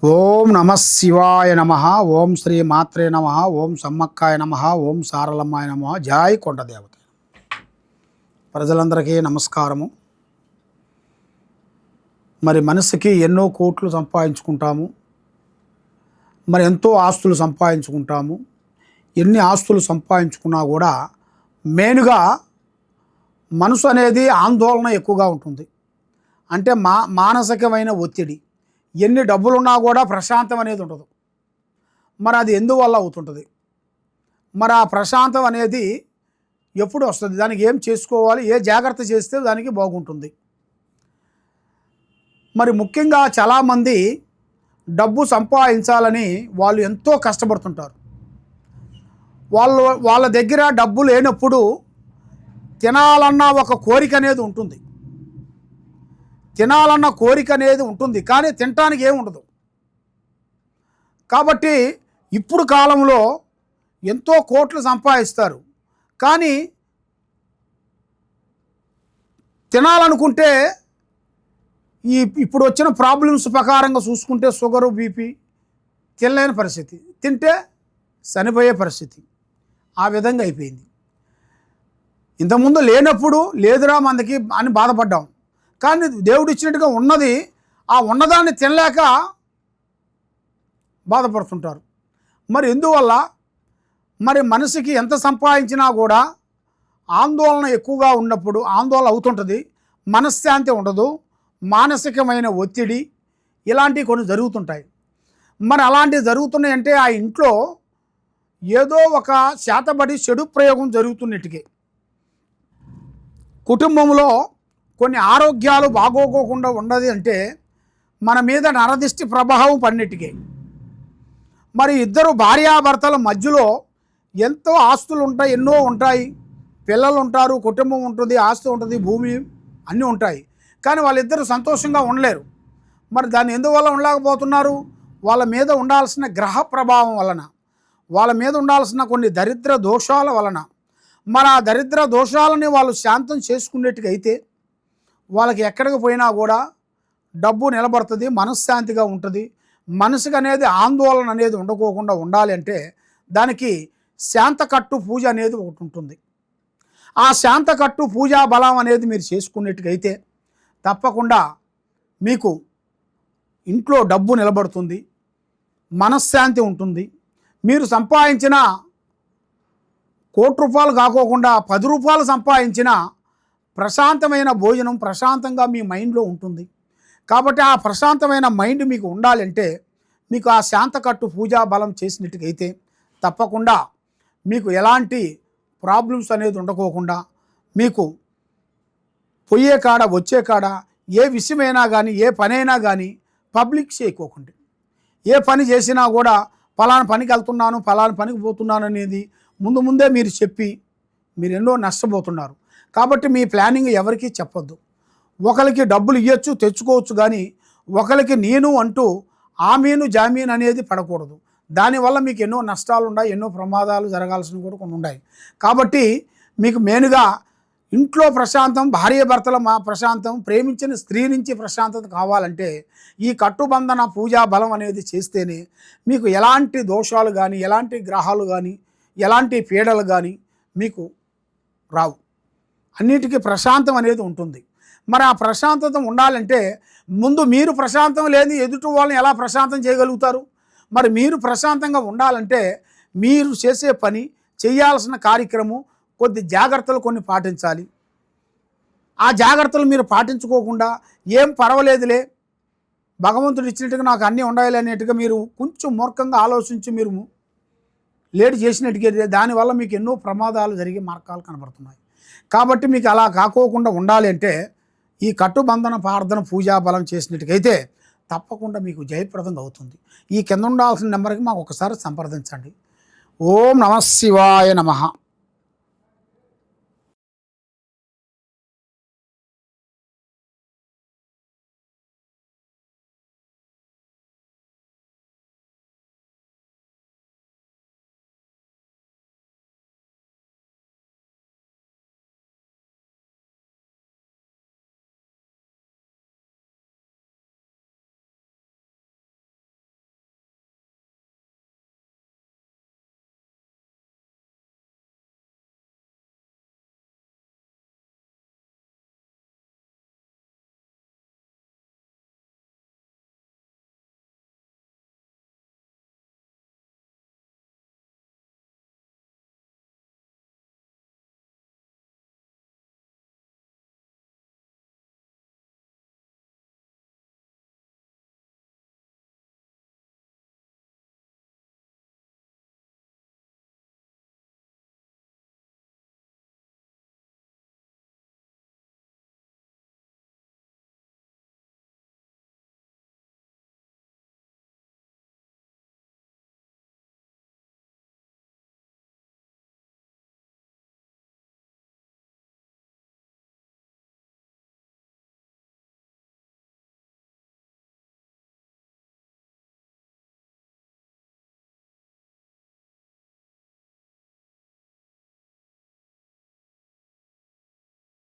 ఓం నమ శివాయ నమ. ఓం శ్రీ మాత్రే నమ. ఓం సమ్మక్కాయ నమ. ఓం సారలమ్మాయ నమ. జై కొండదేవత. ప్రజలందరికీ నమస్కారము. మరి మనసుకి ఎన్నో కోట్లు సంపాదించుకుంటాము, మరి ఎంతో ఆస్తులు సంపాదించుకుంటాము. ఎన్ని ఆస్తులు సంపాదించుకున్నా కూడా మెయిన్గా మనసు అనేది ఆందోళన ఎక్కువగా ఉంటుంది. అంటే మానసికమైన ఒత్తిడి. ఎన్ని డబ్బులున్నా కూడా ప్రశాంతం అనేది ఉండదు. మరి అది ఎందువల్ల అవుతుంటుంది? మరి ఆ ప్రశాంతం అనేది ఎప్పుడు వస్తుంది? దానికి ఏం చేసుకోవాలి, ఏ జాగ్రత్త చేస్తే దానికి బాగుంటుంది? మరి ముఖ్యంగా చాలామంది డబ్బు సంపాదించాలని వాళ్ళు ఎంతో కష్టపడుతుంటారు. వాళ్ళ దగ్గర డబ్బు లేనప్పుడు తినాలన్న ఒక కోరిక అనేది ఉంటుంది. తినాలన్న కోరిక అనేది ఉంటుంది, కానీ తినటానికి ఏమి ఉండదు. కాబట్టి ఇప్పుడు కాలంలో ఎంతో కోట్లు సంపాదిస్తారు, కానీ తినాలనుకుంటే ఇప్పుడు వచ్చిన ప్రాబ్లమ్స్ ప్రకారంగా చూసుకుంటే షుగరు, బీపీ తినలేని పరిస్థితి, తింటే చనిపోయే పరిస్థితి. ఆ విధంగా అయిపోయింది. ఇంతకుముందు లేనప్పుడు లేదురా మనకి అని బాధపడ్డాం, కానీ దేవుడు ఇచ్చినట్టుగా ఉన్నది, ఆ ఉన్నదాన్ని తినలేక బాధపడుతుంటారు. మరి ఎందువల్ల? మరి మనిషికి ఎంత సంపాదించినా కూడా ఆందోళన ఎక్కువగా ఉన్నప్పుడు ఆందోళన అవుతుంటుంది, మనశ్శాంతి ఉండదు, మానసికమైన ఒత్తిడి ఇలాంటివి కొన్ని జరుగుతుంటాయి. మరి అలాంటివి జరుగుతున్నాయంటే ఆ ఇంట్లో ఏదో ఒక శాతబడి చెడు ప్రయోగం జరుగుతున్నట్టుకే. కుటుంబంలో కొన్ని ఆరోగ్యాలు బాగోకోకుండా ఉన్నది అంటే మన మీద నరదిష్టి ప్రభావం పడినట్టుకే. మరి ఇద్దరు భార్యాభర్తల మధ్యలో ఎంతో ఆస్తులు ఉంటాయి, ఎన్నో ఉంటాయి, పిల్లలు ఉంటారు, కుటుంబం ఉంటుంది, ఆస్తి ఉంటుంది, భూమి అన్నీ ఉంటాయి, కానీ వాళ్ళిద్దరూ సంతోషంగా ఉండలేరు. మరి దాన్ని ఎందువల్ల ఉండలేకపోతున్నారు? వాళ్ళ మీద ఉండాల్సిన గ్రహ ప్రభావం వలన, వాళ్ళ మీద ఉండాల్సిన కొన్ని దరిద్ర దోషాల వలన. మరి ఆ దరిద్ర దోషాలని వాళ్ళు శాంతం చేసుకునేట్టుగా అయితే వాళ్ళకి ఎక్కడికి పోయినా కూడా డబ్బు నిలబడుతుంది, మనశ్శాంతిగా ఉంటుంది. మనసుకు అనేది ఆందోళన అనేది ఉండకోకుండా ఉండాలి అంటే దానికి శాంతకట్టు పూజ అనేది ఒకటి ఉంటుంది. ఆ శాంతకట్టు పూజా బలం అనేది మీరు చేసుకునేట్టుగైతే తప్పకుండా మీకు ఇంట్లో డబ్బు నిలబడుతుంది, మనశ్శాంతి ఉంటుంది. మీరు సంపాదించిన ₹1 కాకోకుండా ₹10 సంపాదించిన ప్రశాంతమైన భోజనం ప్రశాంతంగా మీ మైండ్లో ఉంటుంది. కాబట్టి ఆ ప్రశాంతమైన మైండ్ మీకు ఉండాలంటే మీకు ఆ శాంతకట్టు పూజా బలం చేసినట్టుగైతే తప్పకుండా మీకు ఎలాంటి ప్రాబ్లమ్స్ అనేది ఉండకోకుండా, మీకు పోయే కాడ వచ్చే కాడ ఏ విషయమైనా కానీ ఏ పనైనా కానీ పబ్లిక్ చేయకోకండి. ఏ పని చేసినా కూడా ఫలానా పనికి వెళ్తున్నాను, ఫలానా పనికి పోతున్నాను అనేది ముందే మీరు చెప్పి మీరు ఎన్నో నష్టపోతున్నారు. కాబట్టి మీ ప్లానింగ్ ఎవరికీ చెప్పొద్దు. ఒకరికి డబ్బులు ఇవ్వచ్చు, తెచ్చుకోవచ్చు, కానీ ఒకరికి నేను అంటూ ఆమీను జామీన్ అనేది పడకూడదు. దానివల్ల మీకు ఎన్నో నష్టాలు ఉన్నాయి, ఎన్నో ప్రమాదాలు జరగాల్సినవి కూడా కొన్ని ఉన్నాయి. కాబట్టి మీకు మెయిన్గా ఇంట్లో ప్రశాంతం, భార్యాభర్తల ప్రశాంతం, ప్రేమించిన స్త్రీ నుంచి ప్రశాంతత కావాలంటే ఈ కట్టుబంధన పూజా బలం అనేది చేస్తేనే మీకు ఎలాంటి దోషాలు కానీ, ఎలాంటి గ్రహాలు కానీ, ఎలాంటి పీడలు కానీ మీకు రావు. అన్నిటికీ ప్రశాంతం అనేది ఉంటుంది. మరి ఆ ప్రశాంతత ఉండాలంటే ముందు మీరు ప్రశాంతం లేని ఎదుటి వాళ్ళని ఎలా ప్రశాంతం చేయగలుగుతారు? మరి మీరు ప్రశాంతంగా ఉండాలంటే మీరు చేసే పని, చేయాల్సిన కార్యక్రమం కొద్ది జాగ్రత్తలు కొన్ని పాటించాలి. ఆ జాగ్రత్తలు మీరు పాటించుకోకుండా ఏం పర్వాలేదులే, భగవంతుడు ఇచ్చినట్టుగా నాకు అన్నీ ఉండాలి అనేట్టుగా మీరు కొంచెం మూర్ఖంగా ఆలోచించి మీరు లేట్ చేసినట్టుగా దానివల్ల మీకు ఎన్నో ప్రమాదాలు జరిగే మార్గాలు కనబడుతున్నాయి. కాబట్టి మీకు అలా కాకోకుండా ఉండాలి అంటే ఈ కట్టుబంధన ప్రార్థన పూజా బలం చేసినట్టుగైతే తప్పకుండా మీకు జయప్రదంగా అవుతుంది. ఈ కింద ఉండాల్సిన నెంబర్కి మాకు ఒకసారి సంప్రదించండి. ఓం నమ శివాయ నమ.